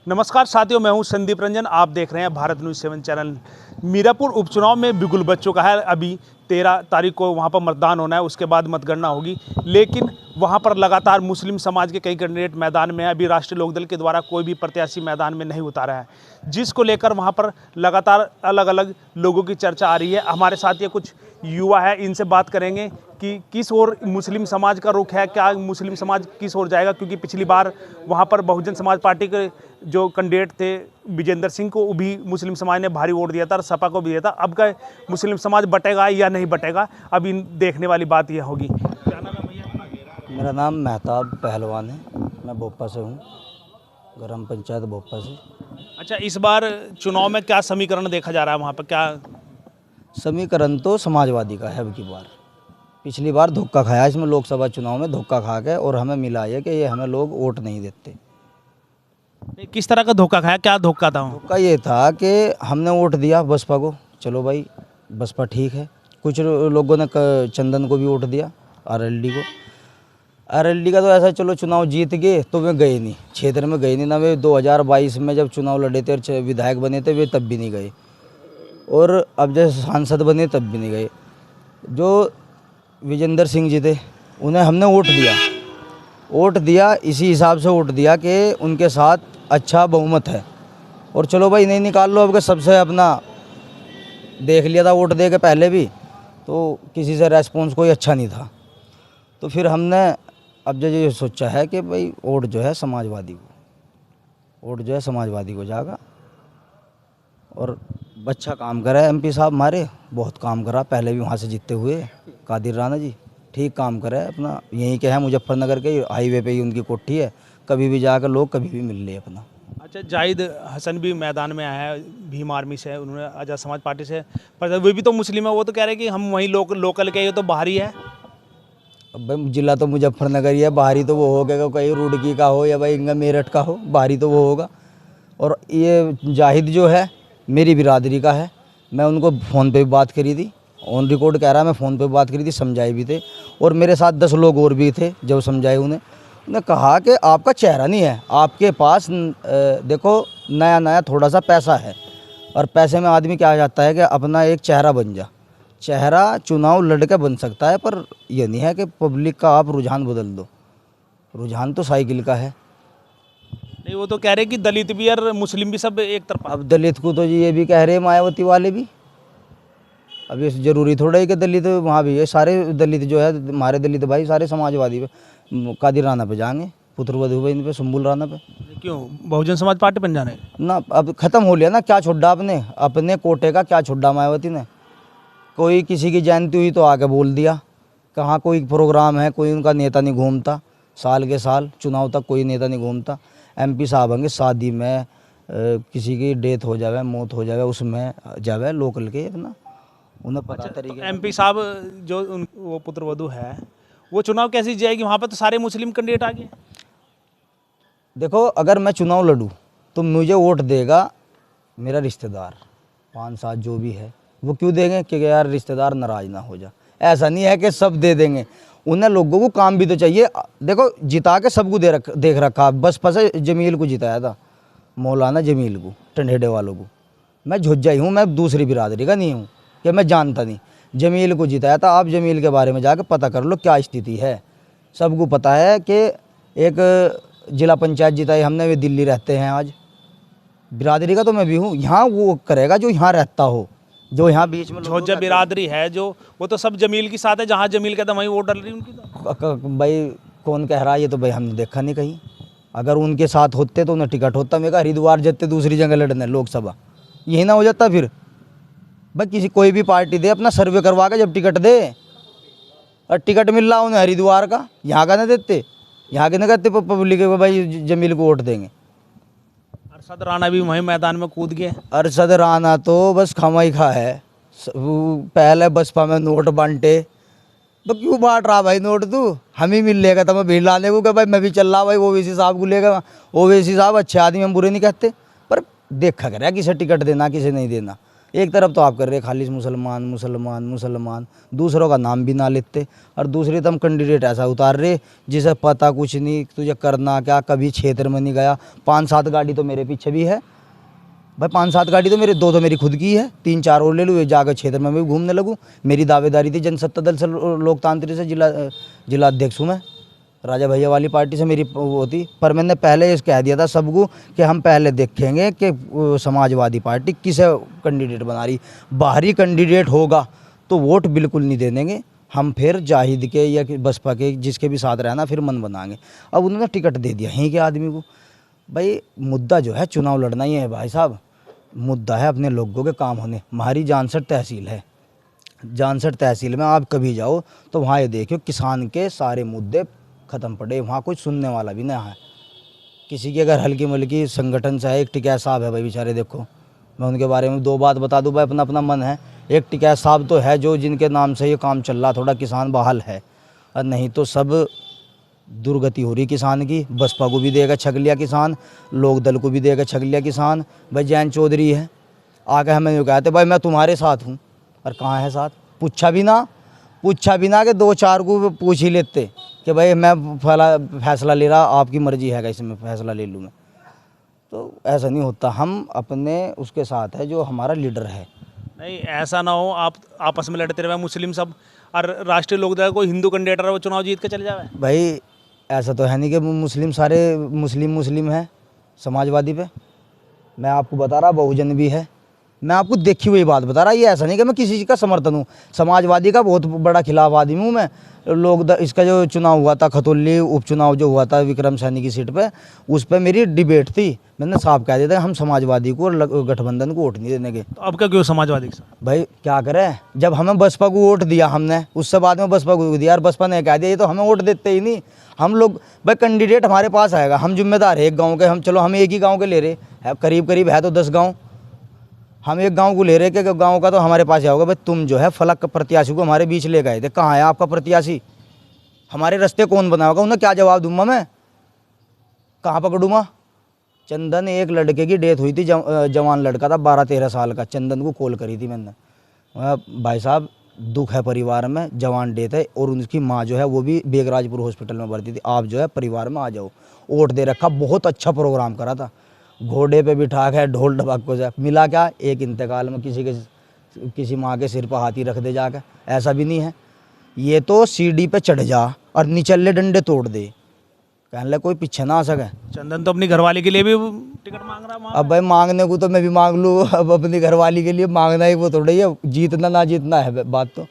नमस्कार साथियों, मैं हूं संदीप रंजन। आप देख रहे हैं भारत न्यूज़ 7 चैनल। मीरापुर उपचुनाव में बिगुल बच चुका है। अभी 13 तारीख को वहां पर मतदान होना है, उसके बाद मतगणना होगी। लेकिन वहां पर लगातार मुस्लिम समाज के कई कैंडिडेट मैदान में है। अभी राष्ट्रीय लोकदल के द्वारा कोई भी प्रत्याशी मैदान में नहीं उतारा है, जिसको लेकर वहां पर लगातार अलग अलग लोगों की चर्चा आ रही है। हमारे साथ ये कुछ युवा है, इनसे बात करेंगे कि किस ओर मुस्लिम समाज का रुख है, क्या मुस्लिम समाज किस ओर जाएगा। क्योंकि पिछली बार वहाँ पर बहुजन समाज पार्टी के जो कैंडिडेट थे विजेंद्र सिंह को भी मुस्लिम समाज ने भारी वोट दिया था और सपा को भी दिया था। अब का मुस्लिम समाज बटेगा या नहीं बटेगा, अब इन देखने वाली बात यह होगी। क्या नाम है भैया? मेरा नाम मेहताब पहलवान है, मैं भोपा से हूँ, ग्राम पंचायत भोपा से। अच्छा, इस बार चुनाव में क्या समीकरण देखा जा रहा है वहाँ पर? क्या समीकरण तो समाजवादी का है अब की बार। पिछली बार धोखा खाया इसमें, लोकसभा चुनाव में धोखा खा के, और हमें मिला है कि ये हमें लोग वोट नहीं देते। किस तरह का धोखा खाया, क्या धोखा था? धोखा ये था कि हमने वोट दिया बसपा को, चलो भाई बसपा ठीक है। कुछ लोगों ने चंदन को भी वोट दिया, आरएलडी को। आरएलडी का तो ऐसा, चलो चुनाव जीत गए तो वे गए नहीं, क्षेत्र में गए नहीं ना। वे 2022 में जब चुनाव लड़े थे और विधायक बने थे, वे तब भी नहीं गए, और अब जैसे सांसद बने तब भी नहीं गए। जो विजेंद्र सिंह जी थे, उन्हें हमने वोट दिया इसी हिसाब से वोट दिया कि उनके साथ अच्छा बहुमत है, और चलो भाई नहीं निकाल लो। अब के सबसे अपना देख लिया था वोट दे के पहले भी, तो किसी से रेस्पॉन्स कोई अच्छा नहीं था। तो फिर हमने अब जो ये सोचा है कि भाई वोट जो है समाजवादी को जाएगा, और अच्छा काम करा है एमपी साहब हमारे, बहुत काम करा। पहले भी वहाँ से जीतते हुए कादिर राणा जी ठीक काम करा है अपना। यहीं के हैं, मुजफ्फरनगर के हाईवे पे ही उनकी कोठी है, कभी भी जाकर लोग कभी भी मिल ले अपना। अच्छा, जाहिद हसन भी मैदान में आया है, भीम आर्मी से, उन्होंने आज़ाद समाज पार्टी से, पर वो भी तो मुस्लिम है। वो तो कह रहे हैं कि हम वहीं लोकल के, ये तो बाहरी है। अब भाई जिला तो मुजफ्फरनगर ही है, बाहरी तो वो होगा, कहीं रुड़की का हो या भाई इनका मेरठ का हो, बाहरी तो वो होगा। और ये जाहिद जो है मेरी बिरादरी का है, मैं उनको फ़ोन पे भी बात करी थी, ऑन रिकॉर्ड कह रहा है, मैं फ़ोन पे बात करी थी, समझाए भी थे। और मेरे साथ 10 लोग और भी थे, जब समझाए उन्हें कहा कि आपका चेहरा नहीं है, आपके पास देखो नया थोड़ा सा पैसा है, और पैसे में आदमी क्या चाहता है कि अपना एक चेहरा बन जा। चेहरा चुनाव लड़ के बन सकता है, पर यह नहीं है कि पब्लिक का आप रुझान बदल दो। रुझान तो साइकिल का है। नहीं, वो तो कह रहे हैं कि दलित भी और मुस्लिम भी सब एक तरफ। अब दलित को तो जी ये भी कह रहे हैं मायावती वाले भी। अब ये ज़रूरी थोड़ा है कि दलित वहाँ भी है। सारे दलित जो है हमारे दलित भाई सारे समाजवादी पे, कादिर राणा पे जाएंगे, पुत्रवधु पे, इन पे, सुम्बुल राणा पे। क्यों बहुजन समाज पार्टी बन जाने? ना अब ख़त्म हो लिया ना, क्या छोड़ा आपने अपने कोटे का, क्या छोड़ा मायावती ने। कोई किसी की जयंती हुई तो आके बोल दिया, कहाँ कोई प्रोग्राम है, कोई उनका नेता नहीं घूमता। साल के साल चुनाव तक कोई नेता नहीं घूमता। एमपी साहब होंगे शादी में, किसी की डेथ हो जावे, मौत हो जावे, उसमें जावे लोकल के अपना, उन्हें पता तरीके। तो एमपी साहब जो वो पुत्रवधु है, वो चुनाव कैसे जाएगी? वहाँ पर तो सारे मुस्लिम कैंडिडेट आ गए। देखो, अगर मैं चुनाव लड़ूँ तो मुझे वोट देगा मेरा रिश्तेदार, 5-7 जो भी है। वो क्यों देंगे? कि यार रिश्तेदार नाराज़ ना हो जा। ऐसा नहीं है कि सब दे देंगे, उन्हें लोगों को काम भी तो चाहिए। देखो, जिता के सबको देख रखा। बसपा से जमील को जिताया था, मौलाना जमील को, टंडेडे वालों को। मैं झुज्जा हूँ, मैं दूसरी बिरादरी का नहीं हूँ कि मैं जानता नहीं। जमील को जिताया था। आप जमील के बारे में जाकर पता कर लो क्या स्थिति है। सबको पता है कि एक जिला पंचायत जिताई हमने, वे दिल्ली रहते हैं आज। बिरादरी का तो मैं भी हूँ। यहाँ वो करेगा जो यहाँ रहता हो, जो यहाँ बीच में झोजा बिरादरी है जो, वो तो सब जमील के साथ है। जहाँ जमील कहता वहीं वोट डाल रही उनकी तो। भाई कौन कह रहा है ये? तो भाई हमने देखा नहीं कहीं। अगर उनके साथ होते तो उन्हें टिकट होता। मैं कहा हरिद्वार जाते दूसरी जगह लड़ने लोकसभा, यही ना हो जाता फिर। भाई किसी कोई भी पार्टी दे, अपना सर्वे करवा के जब टिकट दे, और टिकट मिल रहा उन्हें हरिद्वार का, यहाँ का नहीं देते। यहाँ के नहीं कहते पब्लिक को भाई जमील को वोट देंगे। अरशद राणा भी वहीं मैदान में कूद गए। अरशद राणा तो बस खमाई खा है। पहले बसपा में नोट बांटे, तो क्यों बांट रहा भाई नोट? तू हम ही मिल लेगा, तो मैं भीड़ लाने को, कि भाई मैं भी चल रहा भाई ओवैसी साहब को लेगा। ओवैसी साहब अच्छे आदमी, हम बुरे नहीं कहते, पर देखा कर किसे टिकट देना किसे नहीं देना। एक तरफ तो आप कर रहे खाली मुसलमान मुसलमान मुसलमान, दूसरों का नाम भी ना लेते, और दूसरी तरफ कैंडिडेट ऐसा उतार रहे जिसे पता कुछ नहीं तुझे करना क्या, कभी क्षेत्र में नहीं गया। 5-7 गाड़ी तो मेरे पीछे भी है भाई, 5-7 गाड़ी तो मेरे, 2 तो मेरी खुद की है, 3-4 और ले लूँ, जाकर क्षेत्र में भी घूमने लगूँ। मेरी दावेदारी थी जनसत्ता दल से, लोकतांत्रिक से जिला अध्यक्ष हूँ मैं, राजा भैया वाली पार्टी से मेरी वो थी। पर मैंने पहले इस कह दिया था सबको कि हम पहले देखेंगे कि समाजवादी पार्टी किसे कैंडिडेट बना रही। बाहरी कैंडिडेट होगा तो वोट बिल्कुल नहीं दे देंगे हम, फिर जाहिद के या बसपा के जिसके भी साथ रहना फिर मन बनाएंगे। अब उन्होंने टिकट दे दिया यहीं के आदमी को। भाई मुद्दा जो है चुनाव लड़ना ही है भाई साहब, मुद्दा है अपने लोगों के काम होने। हमारी जानसठ तहसील है, जानसठ तहसील में आप कभी जाओ तो वहाँ ये देखो किसान के सारे मुद्दे ख़त्म पड़े, वहाँ कोई सुनने वाला भी नहीं है। किसी की अगर हल्की मल्की संगठन से है, एक टिकैत साहब है भाई बेचारे, देखो मैं उनके बारे में 2 बात बता दूं भाई, अपना अपना मन है। एक टिकैत साहब तो है जो जिनके नाम से ये काम चल रहा, थोड़ा किसान बहाल है, और नहीं तो सब दुर्गति हो रही किसान की। बसपा को भी देगा छक लिया किसान, लोक दल को भी देगा छक लिया किसान। भाई जैन चौधरी है, आके हमें यूँ कहते भाई मैं तुम्हारे साथ हूँ, और कहाँ है साथ? पूछा भी ना कि 2-4 को पूछ ही लेते कि भाई मैं फला फैसला ले रहा, आपकी मर्जी है इसमें फैसला ले लूँ मैं। तो ऐसा नहीं होता, हम अपने उसके साथ है जो हमारा लीडर है। नहीं ऐसा ना हो आप आपस में लड़ते रहे मुस्लिम सब, और राष्ट्रीय लोकदल कोई हिंदू कैंडिडेट है वो चुनाव जीत के चले जाए। भाई ऐसा तो है नहीं कि मुस्लिम सारे मुस्लिम है समाजवादी पे। मैं आपको बता रहा बहुजन भी है, मैं आपको देखी हुई बात बता रहा। ये ऐसा नहीं कि मैं किसी चीज़ का समर्थन हूँ, समाजवादी का बहुत बड़ा खिलाफ आदमी हूँ मैं। इसका जो चुनाव हुआ था खतौली उपचुनाव जो हुआ था विक्रम सैनी की सीट पे, उस पर मेरी डिबेट थी। मैंने साफ कह दिया था हम समाजवादी को और गठबंधन को वोट नहीं देने के। तो अब क्या क्यों समाजवादी के साथ? भाई क्या करें, जब हमें बसपा को वोट दिया हमने, उससे बाद में बसपा को दिया और बसपा ने कह दिया ये तो हमें वोट देते ही नहीं। हम लोग भाई कैंडिडेट हमारे पास आएगा, हम जिम्मेदार है एक गाँव के, हम चलो हम एक ही गाँव के ले रहे हैं, करीब करीब है तो 10 गाँव, हम एक गांव को ले रहे कि गांव का तो हमारे पास ही होगा। भाई तुम जो है फलक प्रत्याशी को हमारे बीच ले गए थे, कहाँ है आपका प्रत्याशी? हमारे रास्ते कौन बनाएगा? उन्हें क्या जवाब दूंगा मैं, कहाँ पकड़ूंगा? चंदन एक लड़के की डेथ हुई थी, जवान लड़का था 12-13 साल का, चंदन को कॉल करी थी मैंने, भाई साहब दुख है परिवार में, जवान डेथ है, और उनकी माँ जो है वो भी बेगराजपुर हॉस्पिटल में भर्ती थी, आप जो है परिवार में आ जाओ। वोट दे रखा, बहुत अच्छा प्रोग्राम करा था, घोड़े पे बिठा के ढोल ढबाको से मिला क्या, एक इंतकाल में किसी माँ के सिर पर हाथी रख दे जाकर, ऐसा भी नहीं है। ये तो सीढ़ी पे चढ़ जा और निचले डंडे तोड़ दे, कहने लगे कोई पीछे ना आ सके। चंदन तो अपनी घरवाली के लिए भी टिकट मांग रहा है। अब भाई मांगने को तो मैं भी मांग लूँ, अब अपनी घरवाली के लिए मांगना ही वो थोड़ा ही है, जीतना ना जीतना है बात। तो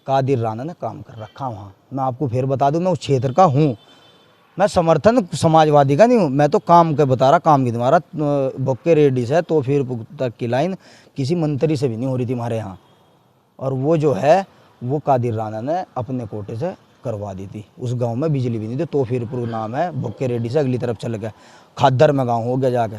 कादिर राणा ने काम कर रखा वहाँ, मैं आपको फिर बता दूँ, मैं उस क्षेत्र का हूँ, मैं समर्थन समाजवादी का नहीं हूँ, मैं तो काम के बता रहा, काम की तुम्हारा बक्के रेड्डी से तो फिर तक की लाइन किसी मंत्री से भी नहीं हो रही थी हमारे यहाँ, और वो जो है वो कादिर राणा ने अपने कोटे से करवा दी थी। उस गांव में बिजली भी नहीं थी, तो फिर नाम है बक्के रेड्डी से अगली तरफ चल गया, खादर में गाँव हो गया जाके,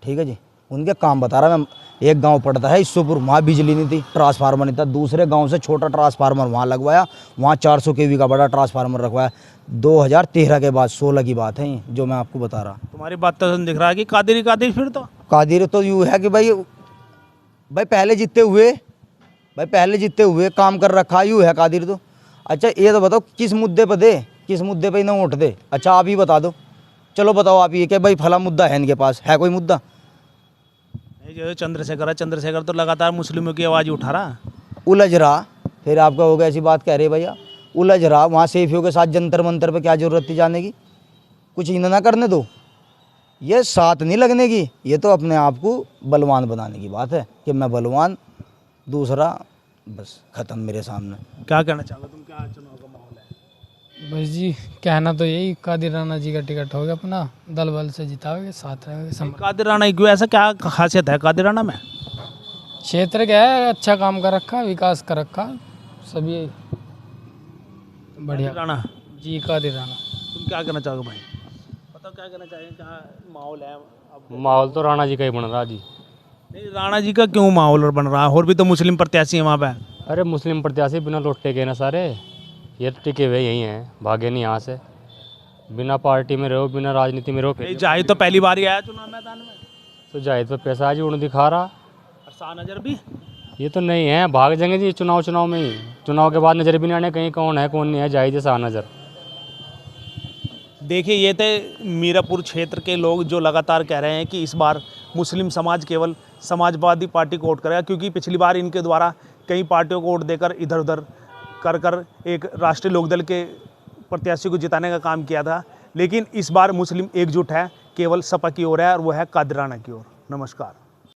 ठीक है जी। उनके काम बता रहा मैं, एक गांव पड़ता है ईसोपुर, वहाँ बिजली नहीं थी, ट्रांसफार्मर नहीं था, दूसरे गांव से छोटा ट्रांसफार्मर वहाँ लगवाया, वहाँ 400 kV का बड़ा ट्रांसफार्मर रखवाया। 2013 के बाद 16 की बात है ये जो मैं आपको बता रहा। तुम्हारी बात तो दिख रहा है कि कादिर फिर तो कादिर तो यूँ है कि भाई पहले जीतते हुए काम कर रखा यूँ है कादिर तो। अच्छा ये तो बताओ किस मुद्दे पर दे, किस मुद्दे पर इन्हें वोट दे? अच्छा आप ही बता दो, चलो बताओ आप ये कि भाई फला मुद्दा है इनके पास, है कोई मुद्दा? जो चंद्रशेखर तो लगातार मुस्लिमों की आवाज़ उठा रहा, उलझ रहा, फिर आपका हो गया ऐसी बात कह रहे भैया, उलझ रहा, वहाँ सेफियों के साथ जंतर मंतर पे क्या जरूरत थी जाने की? कुछ इन्हें ना करने दो, ये साथ नहीं लगने की, ये तो अपने आप को बलवान बनाने की बात है कि मैं बलवान, दूसरा बस खत्म मेरे सामने। क्या कहना चाहोगे तुम, क्या चुनाव का माहौल है? बस जी कहना तो यही, कादिर राणा जी का टिकट हो गया अपना, दल बल से जिताओगे, साथ रहेंगे। कादिर राणा क्यों, ऐसा क्या खासियत है कादिर राणा में? क्षेत्र क्या है, अच्छा काम कर रखा, विकास कर रखा, सभी बढ़िया। राणा जी कादिर राणा। तुम क्या कहना चाहोगे भाई, बताओ क्या कहना चाहेंगे, क्या माहौल है अब? माहौल तो राणा जी का ही बन रहा जी। नहीं राणा जी का क्यों माहौल बन रहा है, और भी तो मुस्लिम प्रत्याशी है वहाँ पे। अरे मुस्लिम प्रत्याशी बिना लौटे गए ना सारे, ये तो टिके हुए यही हैं, भागे नहीं यहाँ से, बिना पार्टी में रहो, बिना राजनीति में रहो। जाहिद तो पहली बार ही आया चुनाव मैदान में। तो जाहिद पे पैसा आज उन्हें दिखा रहा, और शाह नजर भी ये तो नहीं है, भाग जाएंगे जी चुनाव में ही। चुनाव के बाद नज़र भी नहीं आने कहीं कौन है कौन नहीं है, जाहिर शाह नज़र। देखिए ये थे मीरापुर क्षेत्र के लोग जो लगातार कह रहे हैं कि इस बार मुस्लिम समाज केवल समाजवादी पार्टी को वोट करेगा, क्योंकि पिछली बार इनके द्वारा कई पार्टियों को वोट देकर इधर उधर कर एक राष्ट्रीय लोकदल के प्रत्याशी को जिताने का काम किया था। लेकिन इस बार मुस्लिम एकजुट है, केवल सपा की ओर है और वो है कादिर राणा की ओर। नमस्कार।